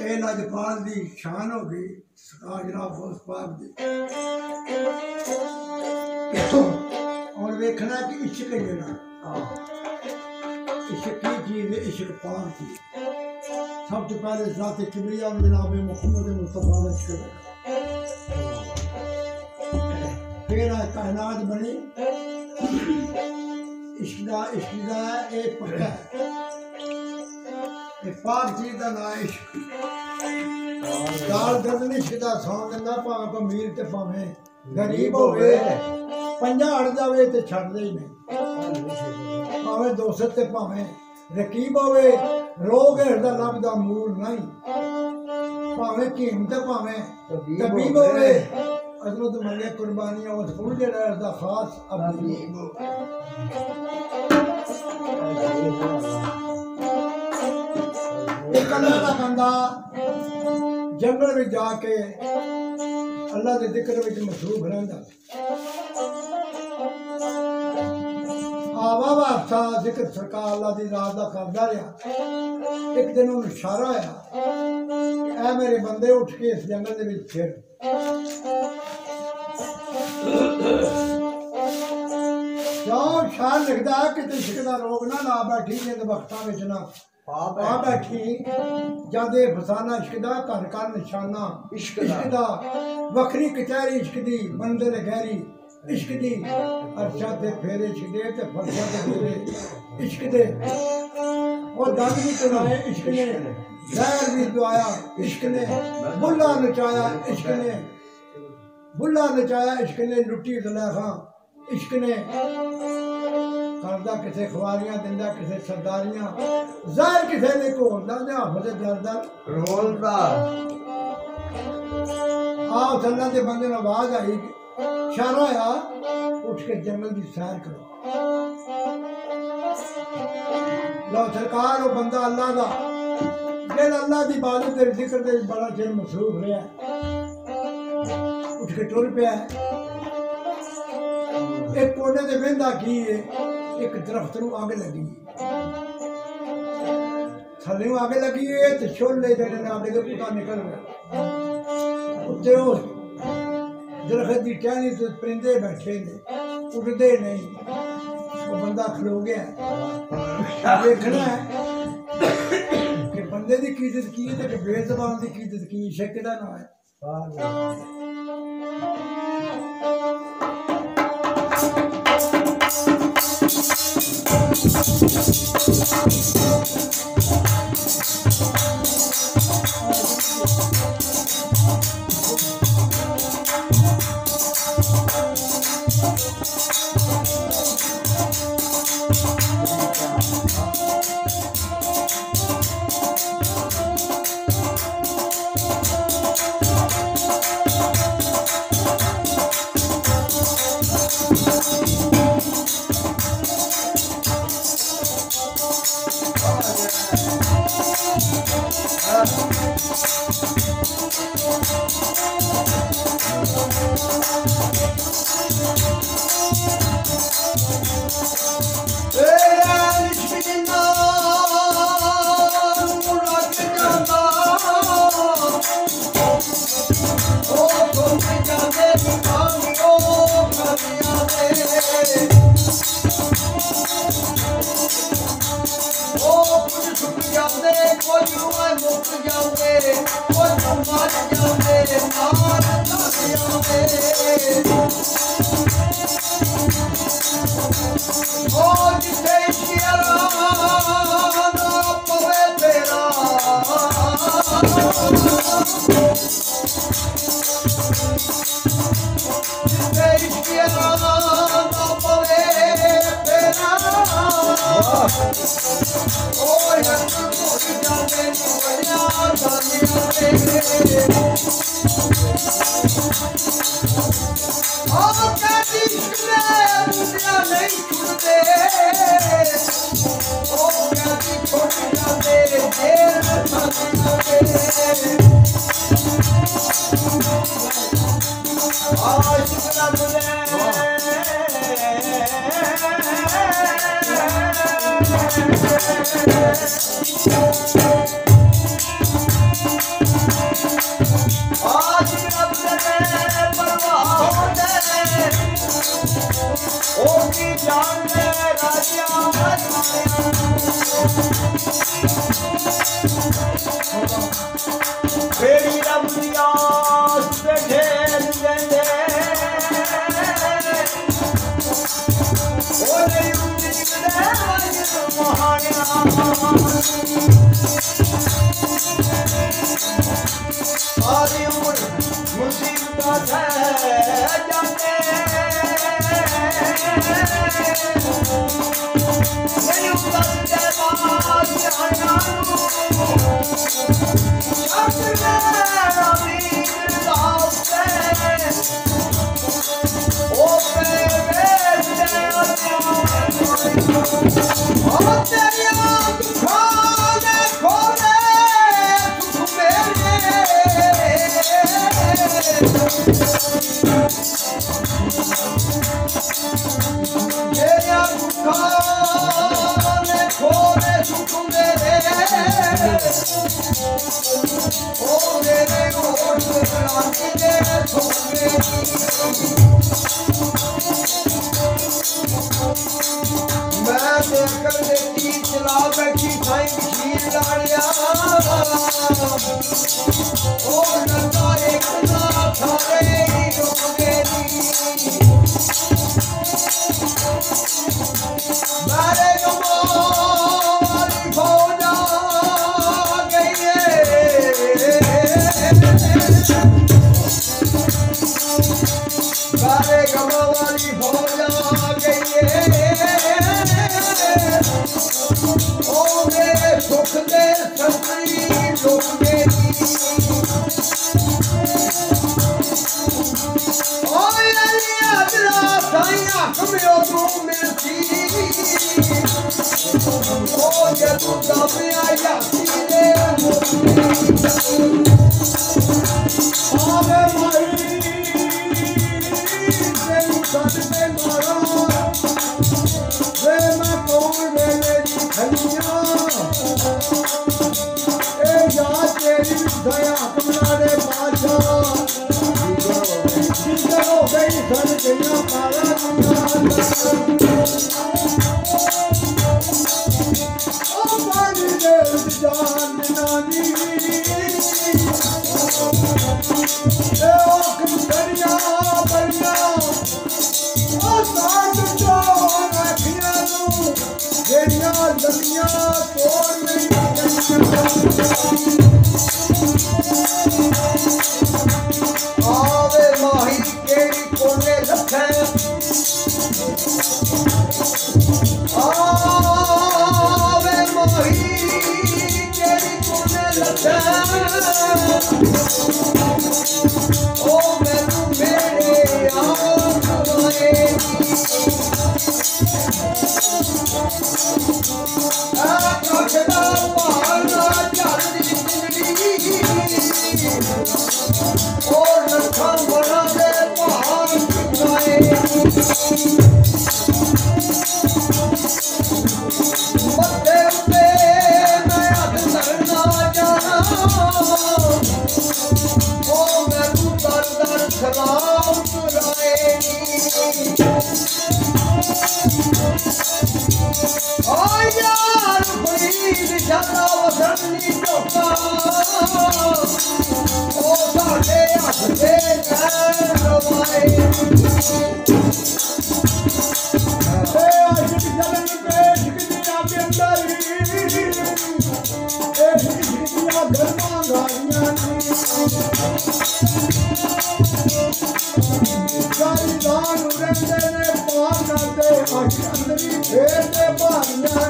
ये लाजपाल दी शान हो गई सरकार जनाब उस पाक दी और देखना कि इश्क है ना इश्क की चीज है इश्क पाक की सब तो पहले ज़ात किबरिया में जनाब मोहम्मद मुस्तफा ने इश्क फिर कायनात बनी इश्क दा एक पक्का है पाक चीज का नाम इश्क गाल दर्द नहीं शिदा सौं दिंदा भावें कोई अमीर ते भावें गरीब होवे पंजा अड़ जावे ते छड्डदे ही नहीं भावें दोस्त ते भावें रकीब होवे रोग हटदा लभदा मूल नहीं भावें कीम ते भावें तबीब होवे अजमत मल्ले कुर्बानियां उस फूल जेड़ा उसदा खास अबीब एक अल्लाह का बंदा जंगल में जाके अल्लाह के जिक्र में मसरूफ रहता आवा वास्ता जिक्र सरकार अल्लाह की रात का करता रहा एक दिन उन्हें इशारा आया ऐ मेरे बंदे उठ के इस जंगल के फिर क्यों शान लिखता है कि इश्क का रोग ना ला बैठी जिंद वक्तां विच ना आ बैठी जादे फसाना इश्क दा घर घर निशाना इश्क दा वखरी कचहरी इश्क दी मंदिर गहरी इश्क दी अर्शा ते फेरे इश्क दे ते फरशा ते फेरे इश्क दे और दंद भी चुनाए इश्क ने जहर भी दुआया इश्क ने बुल्ला नचाया इश्क ने लुटी ज़ुलेखा इश्क ने करदा किसे खुआरियां दिंदा किसे सरदारियां ज़ाहिर किसे ने घोलदा ते हाफज़ दरदा रोलदा आओ अल्लाह दे बंदे नूं आवाज़ आई इशारा आया उठ के जंगल की सैर करो लो सरकार वो बंदा अल्लाह दा जेड़ा अल्लाह दी इबादत ते जिक्र ते बड़ा चिर मसरूफ रहा उठ के टुर पिया एक कोने ते बहिंदा की है एक दरख्त नूं अग लगी थल्ले अग लगी है ते छोले जेडे ने अग दे पुटा निकल गए उत्ते उस दरख्त की टहनी ते परिंदे बैठे ने उड़दे नहीं वो बंदा खलो गया देखना है कि बंदे की कीमत की है ते बेज़बान की कीमत की इश्क दा नाम है फेरी रब दिया ढेर देंदे ओ नहीं उम्मीद महानिया सारी उम्र मुसीबत है जाते नहीं उतरते बात आया चला बैठी साई खीर डालिया ओ नंदा एक ना थारे रोगेरी मारे गमारी फौजा गई मारे गमारी फौजा गई ओ मेरे सुख दे संतरी लोग मेरी ओ अलिया दिला साइया कमियो तू मिलती ओ जदू दबिया याती दे आवे माई तेरी सद पे मारा वे मैं कौन वेले खलिया ए याद तेरी दया कमलारे बादशाह जिंदा हो गई धन गया पारा ओ पानी दे जान नानी ए ओ कमरिया बलिया ओ साथ जो रखिया तू जेड़िया लमिया तोड़ नहीं आवे माही केड़ी कोने लखे आवे माही केड़ी कोने लखे ओ मैनू मेरे याद आएगी कखदा पहाड़ा चलदी जिंदगी और लखा बड़ा दे पहाड़ चुकाए मत्थे उते मैं हथ धरना जाना ओ मैनू दर दर सलाम कराएगी ओ यार फरीद जादा वसनी चौका ओ साडे हथ दे नैन रवाए ए आशिक जलन पे शिकदिया के अंदर ए शिकदिया गरमा गाड़ियां सारी दान उड़ते ने पार करते आशिक अंदरी फेरते भारियां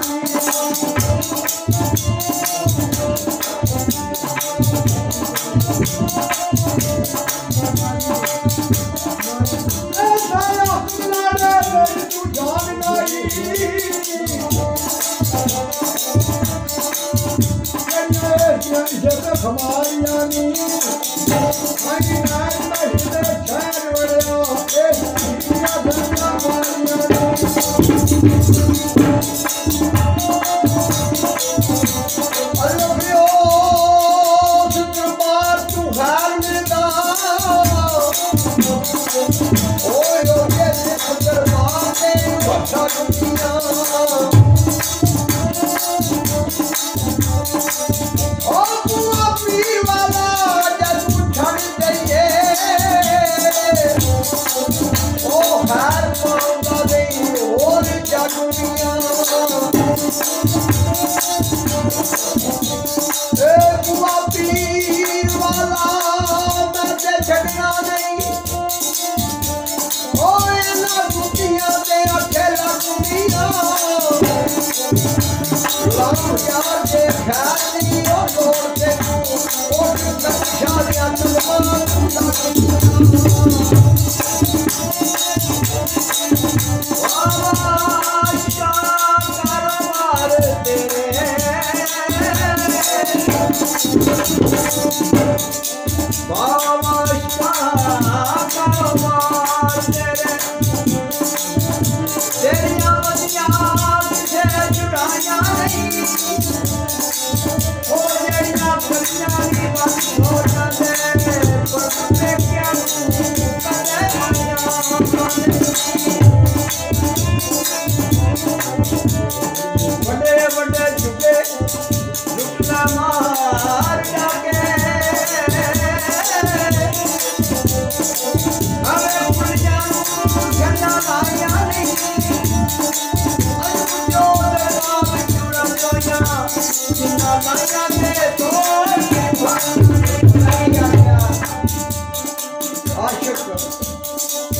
वीर वाला मैं ते छड़ना नहीं ओ इना दुनिया ते अकेला दुनिया लाओ यार दे खानी ओ तोड़ दे ओ शादियां तुलमान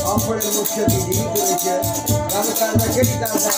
अपने मुख्य दीदी रब करना केड़ी करदा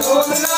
Hold